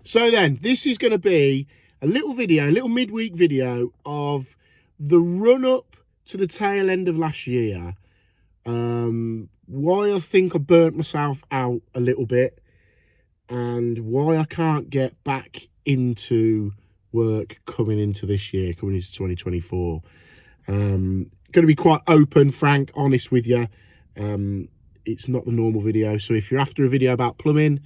So then, this is going to be a little video, a little midweek video of the run-up to the tail end of last year. Why I think I burnt myself out a little bit and why I can't get back into work coming into this year, coming into 2024. Going to be quite open, frank, honest with you. It's not the normal video. So if you're after a video about plumbing,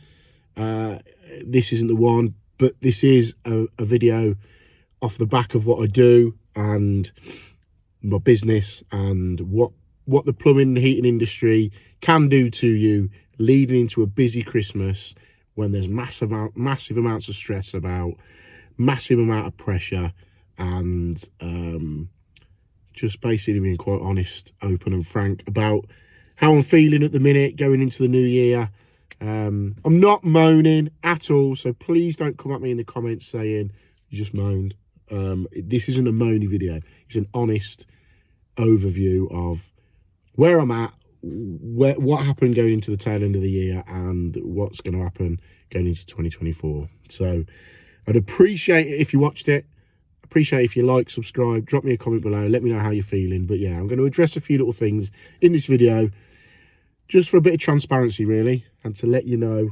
this isn't the one, but this is a video off the back of what I do and my business and what the plumbing and heating industry can do to you leading into a busy Christmas when there's massive amounts of stress about, massive amount of pressure, and just basically being quite honest, open and frank about how I'm feeling at the minute going into the new year. I'm not moaning at all, so please don't come at me in the comments saying you just moaned. This isn't a moany video. It's an honest overview of where I'm at, what happened going into the tail end of the year, and what's going to happen going into 2024. So I'd appreciate it if you watched it. Appreciate it if you like, subscribe, drop me a comment below, let me know how you're feeling. But yeah, I'm going to address a few little things in this video just for a bit of transparency, really, and to let you know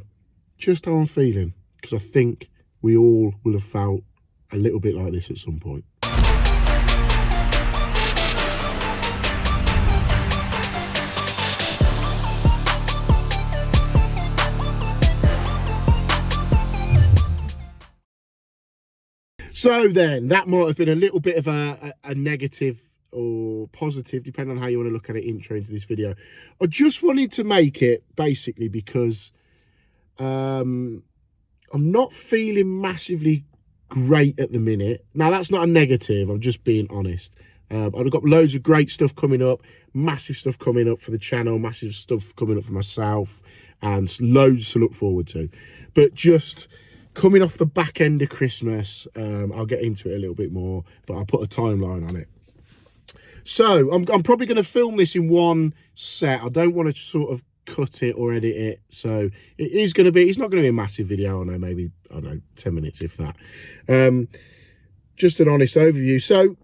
just how I'm feeling, because I think we all will have felt a little bit like this at some point. So then, that might have been a little bit of a negative or positive, depending on how you want to look at it, intro into this video. I just wanted to make it basically because I'm not feeling massively great at the minute. Now, that's not a negative, I'm just being honest. I've got loads of great stuff coming up, massive stuff coming up for the channel, massive stuff coming up for myself, and loads to look forward to. But just coming off the back end of Christmas, I'll get into it a little bit more, but I'll put a timeline on it. So I'm probably going to film this in one set. I don't want to sort of cut it or edit it. So it is going to be, it's not going to be a massive video. I know, maybe, I don't know, 10 minutes, if that. Just an honest overview. So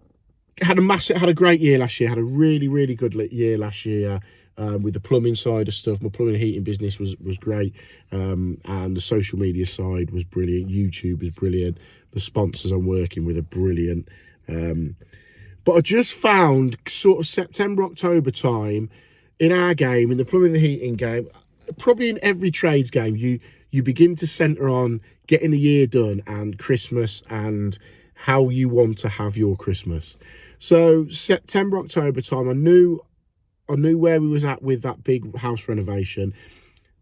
had a great year last year. Had a really good year last year. With the plumbing side of stuff. My plumbing and heating business was great, and the social media side was brilliant. YouTube was brilliant. The sponsors I'm working with are brilliant. But I just found sort of September, October time in our game, in the plumbing and heating game, probably in every trades game, you begin to centre on getting the year done and Christmas and how you want to have your Christmas. So September, October time, I knew where we was at with that big house renovation.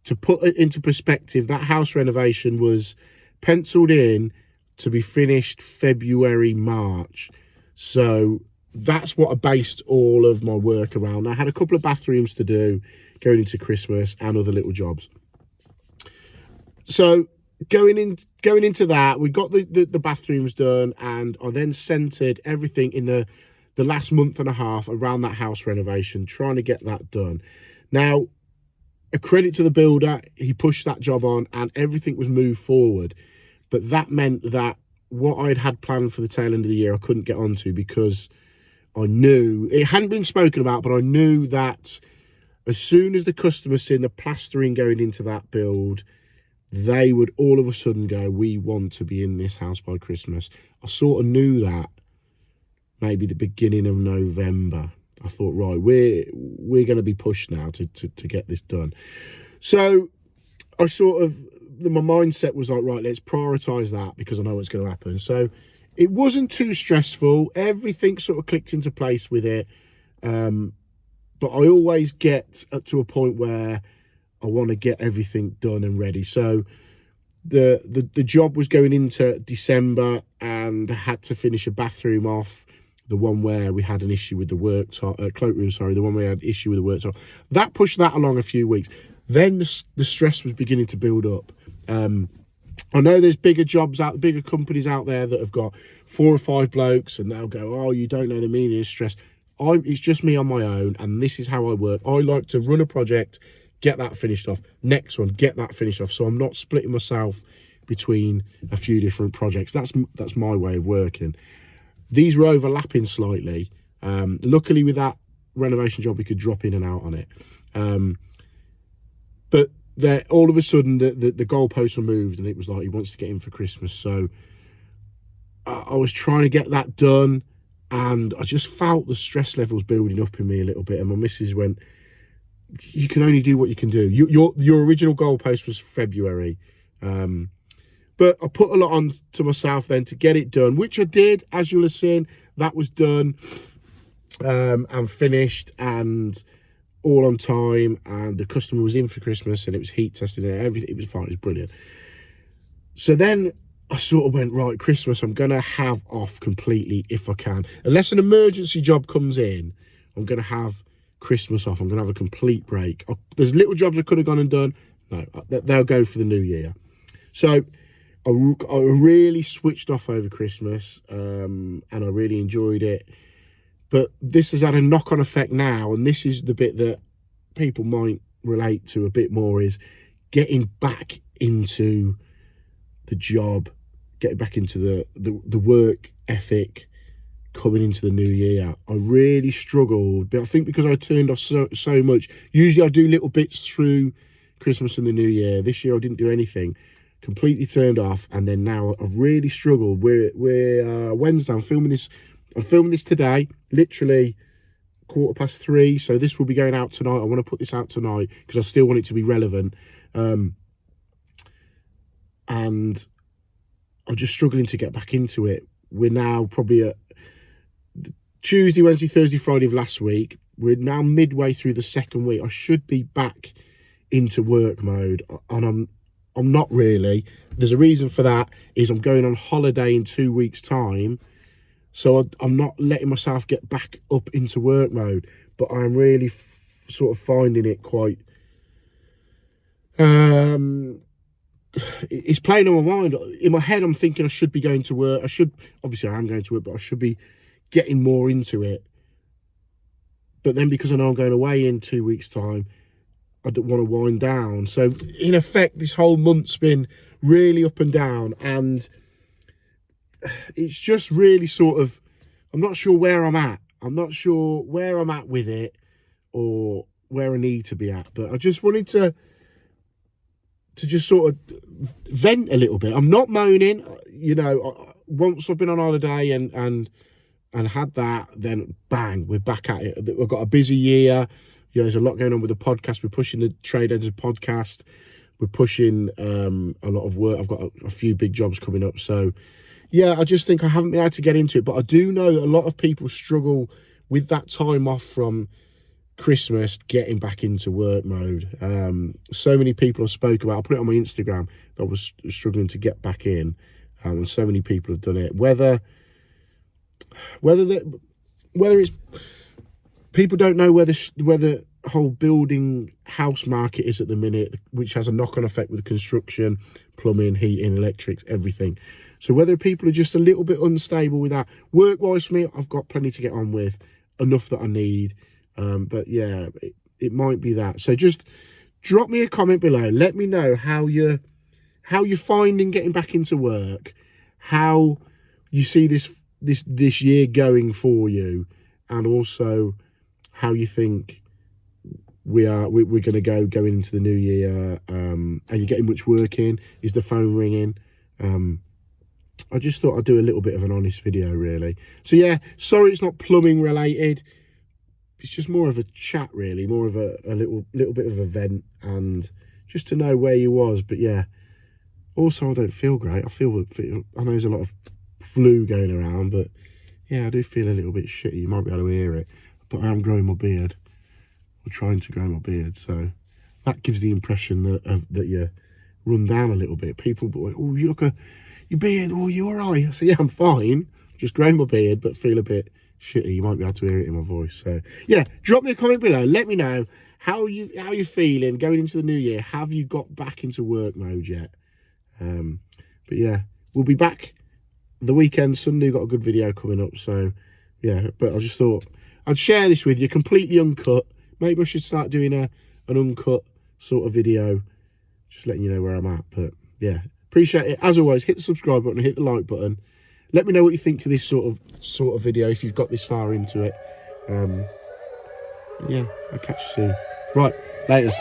To put it into perspective, that house renovation was penciled in to be finished February, March. So that's what I based all of my work around. I had a couple of bathrooms to do going into Christmas and other little jobs. So going into that, we got the bathrooms done, and I then centered everything in the last month and a half around that house renovation, trying to get that done. Now, a credit to the builder, he pushed that job on and everything was moved forward. But that meant that what I'd had planned for the tail end of the year, I couldn't get onto, because I knew, it hadn't been spoken about, but I knew that as soon as the customers seen the plastering going into that build, they would all of a sudden go, we want to be in this house by Christmas. I sort of knew that maybe the beginning of November. I thought, right, we're going to be pushed now to get this done. So I sort of, my mindset was like, right, let's prioritise that because I know what's going to happen. So it wasn't too stressful. Everything sort of clicked into place with it. But I always get up to a point where I want to get everything done and ready. So the job was going into December, and I had to finish a bathroom off. The one where we had an issue with the worktop, cloakroom, sorry, the one where we had issue with the worktop. That pushed that along a few weeks. Then the stress was beginning to build up. I know there's bigger companies out there that have got 4 or 5 blokes, and they'll go, oh, you don't know the meaning of stress. It's just me on my own, and this is how I work. I like to run a project, get that finished off. Next one, get that finished off. So I'm not splitting myself between a few different projects. That's my way of working. These were overlapping slightly. Luckily with that renovation job, we could drop in and out on it. But all of a sudden the goalposts were moved, and it was like he wants to get in for Christmas. So I was trying to get that done, and I just felt the stress levels building up in me a little bit. And my missus went, "You can only do what you can do. Your original goalpost was February." But I put a lot on to myself then to get it done, which I did. As you'll have seen, that was done and finished and all on time. And the customer was in for Christmas, and it was heat tested and everything. It was fine. It was brilliant. So then I sort of went, right, Christmas, I'm going to have off completely if I can. Unless an emergency job comes in, I'm going to have Christmas off. I'm going to have a complete break. There's little jobs I could have gone and done. No, they'll go for the new year. So I really switched off over Christmas, and I really enjoyed it. But this has had a knock-on effect now, and this is the bit that people might relate to a bit more, is getting back into the job, getting back into the work ethic coming into the new year. I really struggled, but I think because I turned off so much. Usually I do little bits through Christmas and the new year. This year I didn't do anything. Completely turned off, and then now I've really struggled. We're Wednesday. I'm filming this today, literally 3:15. So this will be going out tonight. I want to put this out tonight because I still want it to be relevant. And I'm just struggling to get back into it. We're now probably at Tuesday, Wednesday, Thursday, Friday of last week. We're now midway through the second week. I should be back into work mode, and I'm not really. There's a reason for that, is I'm going on holiday in 2 weeks' time. So I'm not letting myself get back up into work mode. But I'm really sort of finding it quite... it's playing on my mind. In my head, I'm thinking I should be going to work. Obviously I am going to work, but I should be getting more into it. But then because I know I'm going away in 2 weeks' time, I don't want to wind down. So in effect, this whole month's been really up and down, and it's just really sort of, I'm not sure where I'm at. I'm not sure where I'm at with it or where I need to be at. But I just wanted to just sort of vent a little bit. I'm not moaning, you know. Once I've been on holiday and had that, then bang, we're back at it. We've got a busy year. You know, there's a lot going on with the podcast. We're pushing the Tradesmen podcast. We're pushing a lot of work. I've got a few big jobs coming up. So, yeah, I just think I haven't been able to get into it. But I do know a lot of people struggle with that time off from Christmas, getting back into work mode. So many people have spoke about, I put it on my Instagram, that I was struggling to get back in. And so many people have done it. Whether it's... People don't know where the whole building house market is at the minute, which has a knock-on effect with construction, plumbing, heating, electrics, everything. So whether people are just a little bit unstable with that. Work-wise for me, I've got plenty to get on with, enough that I need. But yeah, it might be that. So just drop me a comment below. Let me know how you're finding getting back into work, how you see this year going for you, and also how you think we're going to going into the new year. Are you getting much work in? Is the phone ringing? I just thought I'd do a little bit of an honest video, really. So yeah, sorry it's not plumbing related. It's just more of a chat, really, more of a little bit of a vent, and just to know where you was. But yeah, also I don't feel great. I know there's a lot of flu going around, but yeah, I do feel a little bit shitty. You might be able to hear it. But I am growing my beard. We're trying to grow my beard, so that gives the impression that you run down a little bit. People go, "Oh, you look your beard. Oh, you all right?" I say, "Yeah, I'm fine. Just growing my beard, but feel a bit shitty." You might be able to hear it in my voice. So yeah, drop me a comment below. Let me know how you feeling going into the new year. Have you got back into work mode yet? But yeah, we'll be back the weekend. Sunday got a good video coming up. So yeah, but I just thought I'd share this with you, completely uncut. Maybe I should start doing an uncut sort of video, just letting you know where I'm at. But yeah, Appreciate it. As always, hit the subscribe button, hit the like button. Let me know what you think to this sort of video if you've got this far into it. Yeah, I'll catch you soon. Right, later.